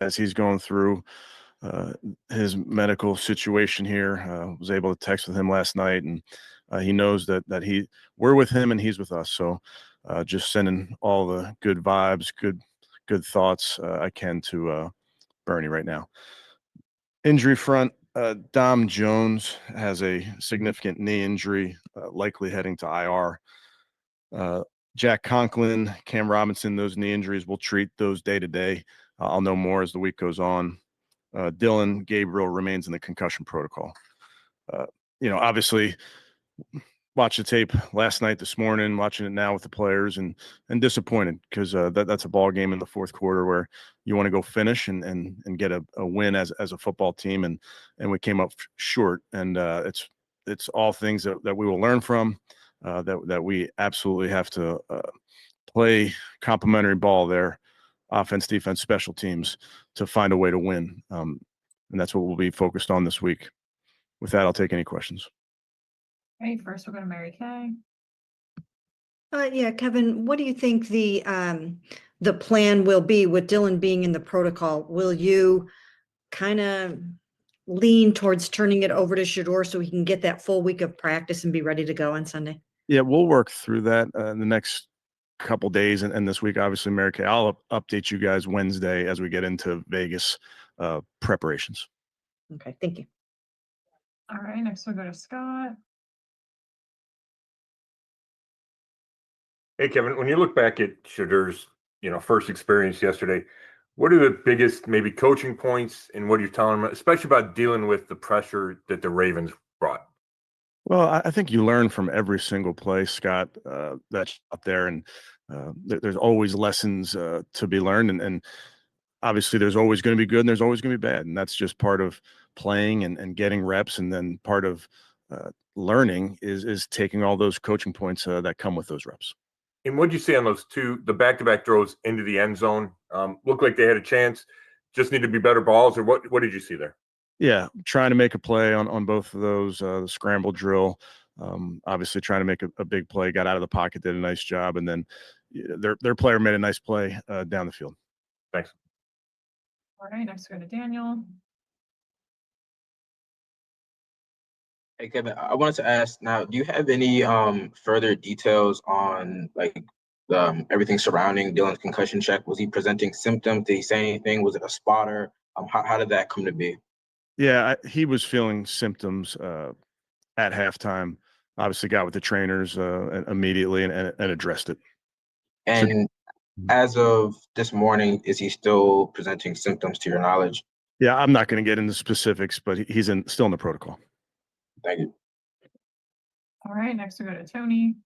as he's going through uh, his medical situation here. Was able to text with him last night, and he knows that we're with him and he's with us. So just sending all the good vibes, good thoughts I can to Bernie right now. Injury front, Dom Jones has a significant knee injury, likely heading to IR. Jack Conklin, Cam Robinson, those knee injuries, we'll treat those day to day. I'll know more as the week goes on. Dylan Gabriel remains in the concussion protocol. Uh, Obviously, watched the tape last night, this morning, watching it now with the players, and disappointed because that's a ball game in the fourth quarter where you want to go finish and get a win as a football team, and we came up short. And it's all things that we will learn from. That we absolutely have to play complementary ball there, offense, defense, special teams, to find a way to win. And that's what we'll be focused on this week. With that, I'll take any questions. All right, first we'll go to Mary Kay. Yeah, Kevin, what do you think the plan will be with Dylan being in the protocol? Will you kind of lean towards turning it over to Shadur so he can get that full week of practice and be ready to go on Sunday? Yeah, we'll work through that in the next couple days and this week. Obviously, Mary Kay, I'll update you guys Wednesday as we get into Vegas preparations. Okay, thank you. All right, next we'll go to Scott. Hey, Kevin, when you look back at Shedur's, first experience yesterday, what are the biggest maybe coaching points and what are you telling him, especially about dealing with the pressure that the Ravens brought? Well, I think you learn from every single play, Scott, that's out there, and there's always lessons to be learned, and obviously there's always going to be good and there's always going to be bad, and that's just part of playing and getting reps, and then part of learning is taking all those coaching points that come with those reps. And what'd you see on the back-to-back throws into the end zone? Looked like they had a chance, just need to be better balls, or what did you see there? Yeah, trying to make a play on both of those, the scramble drill, obviously trying to make a big play, got out of the pocket, did a nice job, and then their player made a nice play down the field. Thanks. All right, next we go to Daniel. Hey Kevin, I wanted to ask now, do you have any further details on everything surrounding Dylan's concussion check? Was he presenting symptoms? Did he say anything? Was it a spotter? How did that come to be? Yeah, he was feeling symptoms at halftime. Obviously, got with the trainers immediately and addressed it. And as of this morning, is he still presenting symptoms to your knowledge? Yeah, I'm not going to get into specifics, but he's still in the protocol. Thank you. All right, next we go to Tony.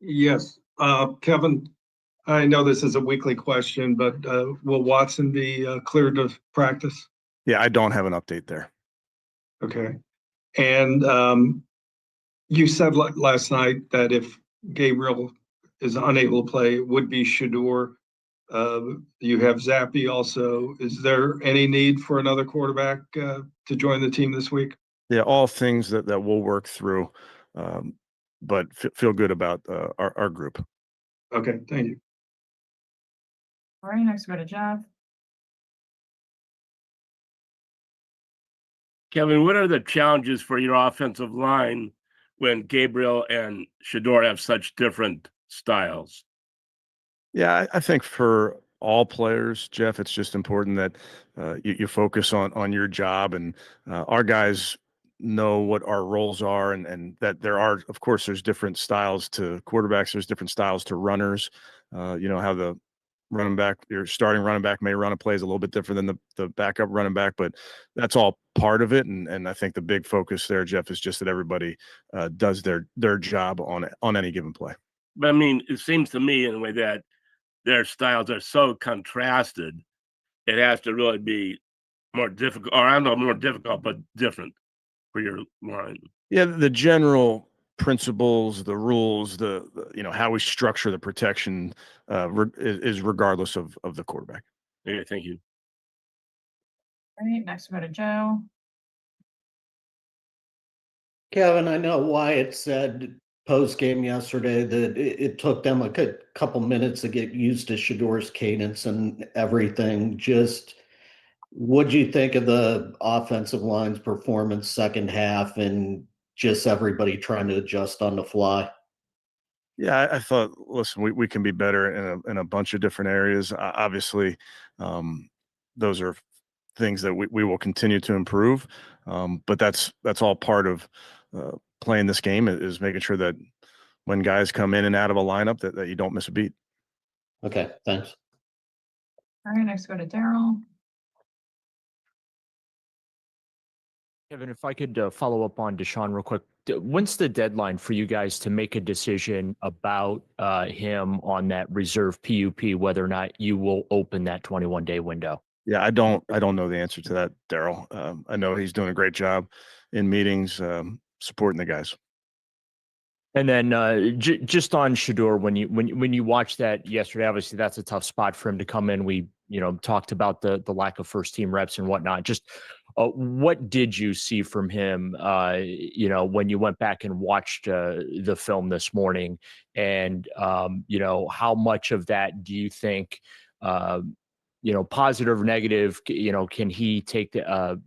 Yes, Kevin, I know this is a weekly question, but will Watson be cleared to practice? Yeah, I don't have an update there. Okay. And you said last night that if Gabriel is unable to play, it would be Shadur. You have Zappy also. Is there any need for another quarterback to join the team this week? Yeah, all things that we'll work through, but feel good about our group. Okay, thank you. All right, next we go to Jeff. Kevin, what are the challenges for your offensive line when Gabriel and Shadur have such different styles? Yeah, I think for all players, Jeff, it's just important that you focus on your job, and our guys know what our roles are, and that there are, of course, there's different styles to quarterbacks, there's different styles to runners. How the running back, your starting running back may run a plays a little bit different than the backup running back, but that's all part of it. And I think the big focus there, Jeff, is just that everybody does their job on any given play. But I mean, it seems to me in a way that their styles are so contrasted, it has to really be more difficult, or I don't know, more difficult, but different for your line. Yeah, the general principles, the rules, the how we structure the protection is regardless of the quarterback. Okay, thank you. All right, next we go to Joe. Kevin, I know Wyatt said post game yesterday that it took them a good couple minutes to get used to Shedur's cadence and everything. Just what'd you think of the offensive line's performance second half and just everybody trying to adjust on the fly? Yeah, I thought, listen, we can be better in a bunch of different areas. Obviously, those are things that we will continue to improve. But that's all part of playing this game is making sure that when guys come in and out of a lineup that you don't miss a beat. Okay, thanks. All right, next go to Daryl. Kevin, if I could follow up on Deshaun real quick. When's the deadline for you guys to make a decision about him on that reserve PUP, whether or not you will open that 21-day window? Yeah, I don't know the answer to that, Daryl. I know he's doing a great job in meetings, supporting the guys. And then just on Shadur, when you watch that yesterday, obviously that's a tough spot for him to come in. We talked about the lack of first team reps and whatnot. Just what did you see from him? When you went back and watched the film this morning, and how much of that do you think, positive or negative? Can he take a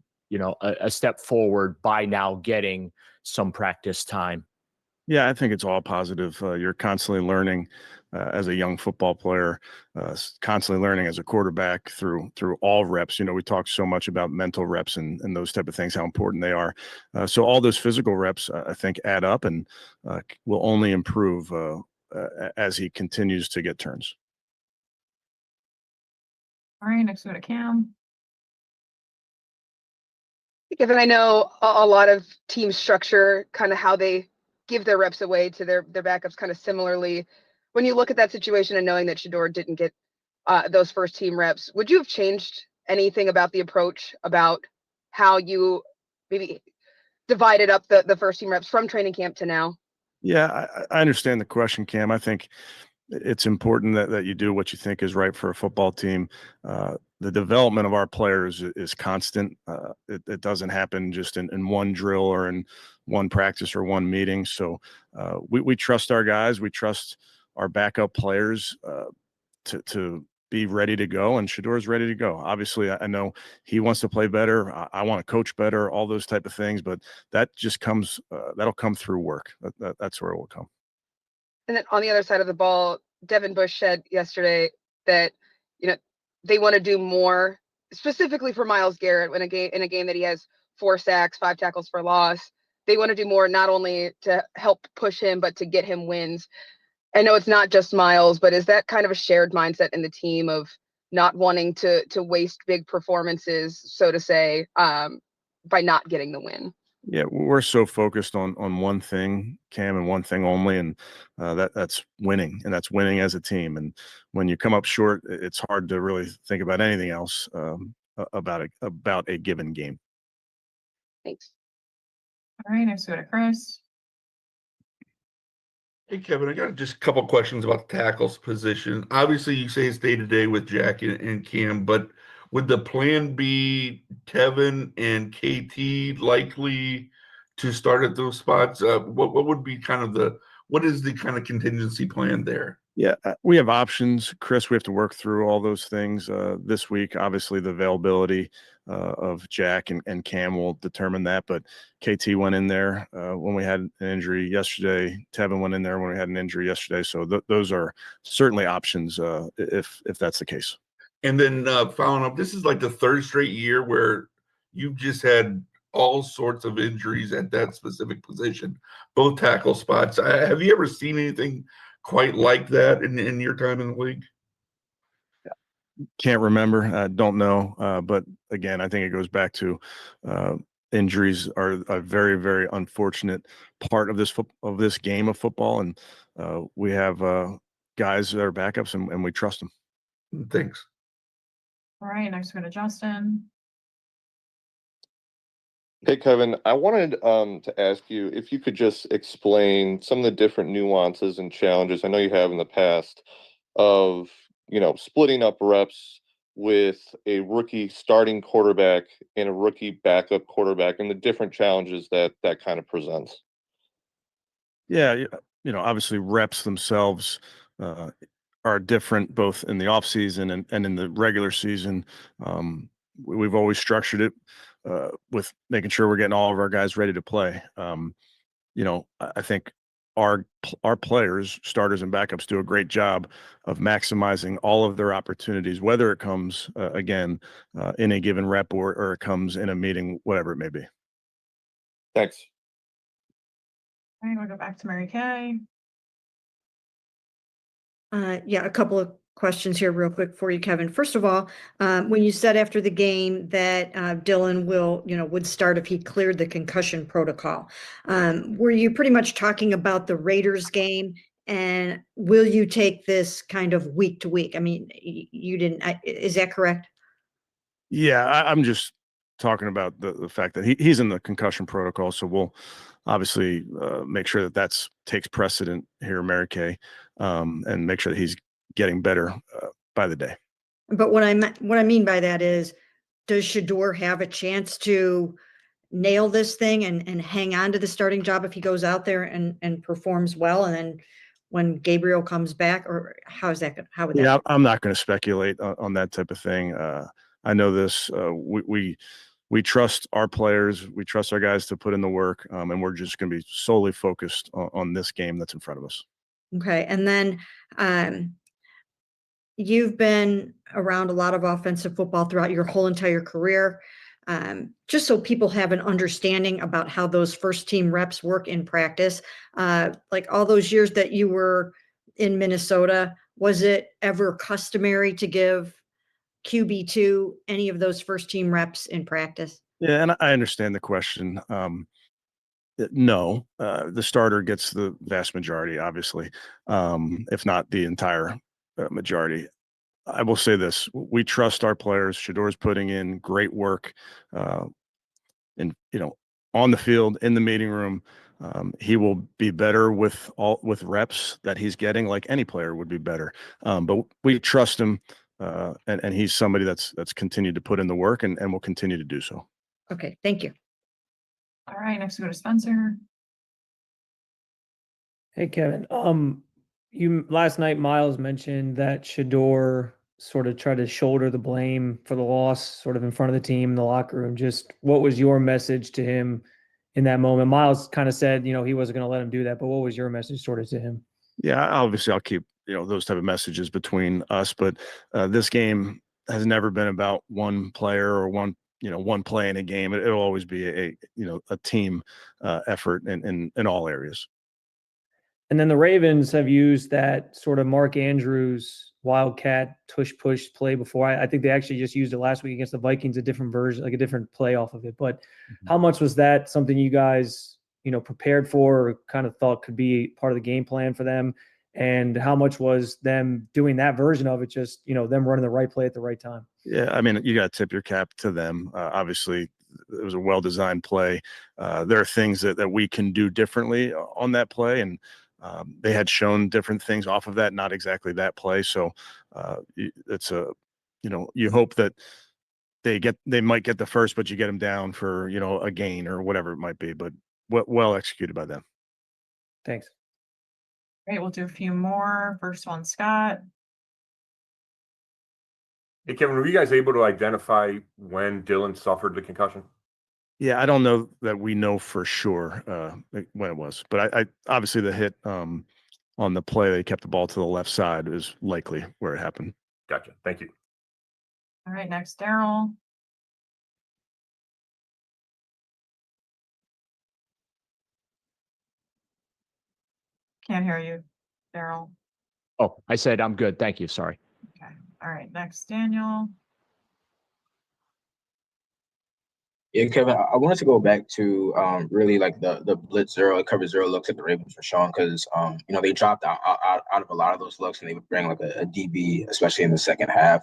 step forward by now getting some practice time? Yeah, I think it's all positive. You're constantly learning as a young football player, constantly learning as a quarterback through all reps. We talk so much about mental reps and those type of things, how important they are. So all those physical reps, I think, add up and will only improve as he continues to get turns. All right, next go to Cam. Given I know a lot of team structure, kind of how they give their reps away to their backups kind of similarly. When you look at that situation and knowing that Shadur didn't get those first team reps, would you have changed anything about the approach, about how you maybe divided up the first team reps from training camp to now? Yeah, I understand the question, Cam. I think it's important that you do what you think is right for a football team. The development of our players is constant. It doesn't happen just in one drill or in one practice or one meeting. So we trust our guys. We trust our backup players to be ready to go, and Shadur is ready to go. Obviously, I know he wants to play better. I want to coach better, all those type of things, but that just comes, that'll come through work. That's where it will come. And then on the other side of the ball, Devin Bush said yesterday that, they want to do more specifically for Myles Garrett in a game that he has 4 sacks, 5 tackles for loss. They want to do more, not only to help push him, but to get him wins. I know it's not just Myles, but is that kind of a shared mindset in the team of not wanting to waste big performances, so to say, by not getting the win? Yeah, we're so focused on one thing, Cam, and one thing only, and that's winning, and that's winning as a team. And when you come up short, it's hard to really think about anything else about a given game. Thanks. All right, next go to Chris. Hey, Kevin, I got just a couple questions about the tackles position. Obviously, you say it's day-to-day with Jack and Cam, but would the plan be Tevin and KT likely to start at those spots? What would be what is the kind of contingency plan there? Yeah, we have options, Chris. We have to work through all those things this week. Obviously, the availability of Jack and Cam will determine that. But KT went in there when we had an injury yesterday. Tevin went in there when we had an injury yesterday. So those are certainly options if that's the case. And then following up, this is like the 3rd straight year where you've just had all sorts of injuries at that specific position, both tackle spots. Have you ever seen anything quite like that in your time in the league? Can't remember. Don't know. But again, I think it goes back to injuries are a very, very unfortunate part of this game of football. And we have guys that are backups and we trust them. Thanks. All right, next go to Justin. Hey, Kevin, I wanted to ask you if you could just explain some of the different nuances and challenges I know you have in the past of, splitting up reps with a rookie starting quarterback and a rookie backup quarterback and the different challenges that kind of presents. Yeah, obviously reps themselves are different both in the off season and in the regular season. We've always structured it with making sure we're getting all of our guys ready to play. I think our players, starters and backups, do a great job of maximizing all of their opportunities, whether it comes again in a given rep or it comes in a meeting, whatever it may be. Thanks. All right, we'll go back to Mary Kay. Yeah, a couple of questions here real quick for you, Kevin. First of all, when you said after the game that Dylan would start if he cleared the concussion protocol, were you pretty much talking about the Raiders game? And will you take this kind of week to week? I mean, you didn't, is that correct? Yeah, I'm just talking about the fact that he's in the concussion protocol. So we'll obviously make sure that takes precedent here, Mary Kay, and make sure that he's getting better by the day. But what I mean by that is, does Shadur have a chance to nail this thing and hang on to the starting job if he goes out there and performs well? And then when Gabriel comes back, or how would that? Yeah, I'm not going to speculate on that type of thing. I know this. We trust our players. We trust our guys to put in the work, and we're just going to be solely focused on this game that's in front of us. Okay, and then you've been around a lot of offensive football throughout your whole entire career. Just so people have an understanding about how those first team reps work in practice, like all those years that you were in Minnesota, was it ever customary to give QB2 any of those first team reps in practice? Yeah, and I understand the question. No, the starter gets the vast majority, obviously, if not the entire majority. I will say this: we trust our players. Shedur's putting in great work, and on the field, in the meeting room. He will be better with reps that he's getting, like any player would be better. But we trust him, and he's somebody that's continued to put in the work and will continue to do so. Okay, thank you. All right, next we go to Spencer. Hey, Kevin. You last night, Miles mentioned that Shadur sort of tried to shoulder the blame for the loss, sort of in front of the team in the locker room. Just what was your message to him in that moment? Miles kind of said, he wasn't going to let him do that, but what was your message sort of to him? Yeah, obviously I'll keep those type of messages between us, but this game has never been about one player or one play in a game. It'll always be a team effort in all areas. And then the Ravens have used that sort of Mark Andrews wildcat tush push play before. I think they actually just used it last week against the Vikings, a different version, like a different play off of it. But how much was that something you guys, prepared for or kind of thought could be part of the game plan for them? And how much was them doing that version of it, just, them running the right play at the right time? Yeah, I mean, you got to tip your cap to them. Obviously, it was a well-designed play. There are things that we can do differently on that play, and they had shown different things off of that, not exactly that play. So it's you hope that they might get the first, but you get them down for, a gain or whatever it might be, but well executed by them. Thanks. Great, we'll do a few more. First one, Scott. Hey, Kevin, were you guys able to identify when Dylan suffered the concussion? Yeah, I don't know that we know for sure when it was, but I obviously the hit on the play, they kept the ball to the left side, is likely where it happened. Gotcha. Thank you. All right, next, Daryl. Can't hear you, Daryl. Oh, I said I'm good. Thank you. Sorry. Okay. All right, next, Daniel. Yeah, Kevin, I wanted to go back to really like the blitz zero, cover zero looks at the Ravens for Sean, because they dropped out of a lot of those looks and they would bring like a DB, especially in the second half.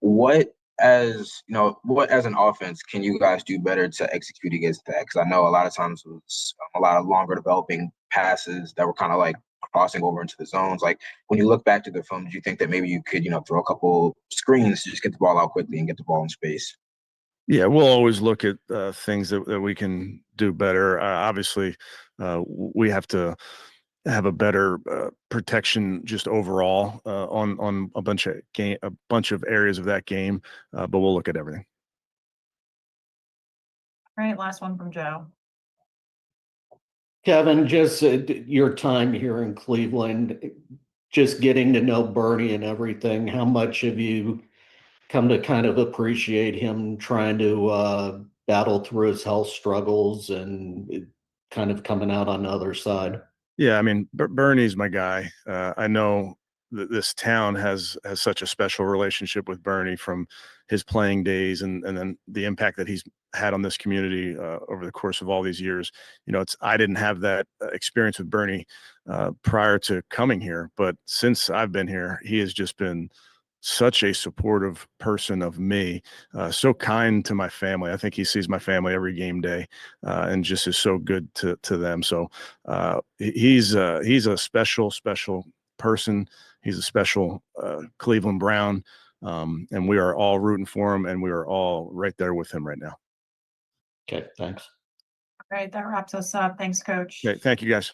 What as an offense can you guys do better to execute against that? Because I know a lot of times it was a lot of longer developing passes that were kind of like crossing over into the zones. Like when you look back to the film, do you think that maybe you could throw a couple screens to just get the ball out quickly and get the ball in space? Yeah, we'll always look at things that we can do better. Obviously, we have to have a better protection just overall on a bunch of areas of that game. But we'll look at everything. All right, last one from Joe. Kevin, just your time here in Cleveland, just getting to know Bernie and everything, how much have you come to kind of appreciate him trying to battle through his health struggles and kind of coming out on the other side? Yeah, I mean, Bernie's my guy. I know that this town has such a special relationship with Bernie from his playing days, and then the impact that he's had on this community over the course of all these years. You know, I didn't have that experience with Bernie prior to coming here, but since I've been here, he has just been such a supportive person of me, so kind to my family. I think he sees my family every game day, and just is so good to them. So he's a special person. He's a special Cleveland Brown, and we are all rooting for him, and we are all right there with him right now. Okay, thanks. All right, that wraps us up. Thanks, Coach. Okay, thank you, guys.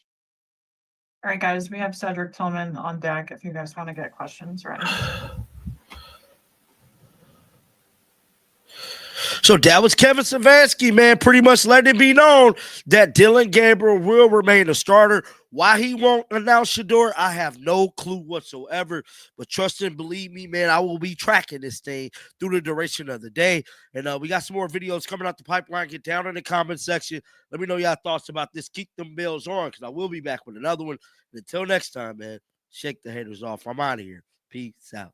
All right, guys, we have Cedric Tillman on deck if you guys want to get questions ready. So that was Kevin Stefanski, man, pretty much letting it be known that Dillon Gabriel will remain a starter. Why he won't announce Shadur, I have no clue whatsoever. But trust and believe me, man, I will be tracking this thing through the duration of the day. And we got some more videos coming out the pipeline. Get down in the comment section. Let me know y'all thoughts about this. Keep them bells on, because I will be back with another one. And until next time, man, shake the haters off. I'm out of here. Peace out.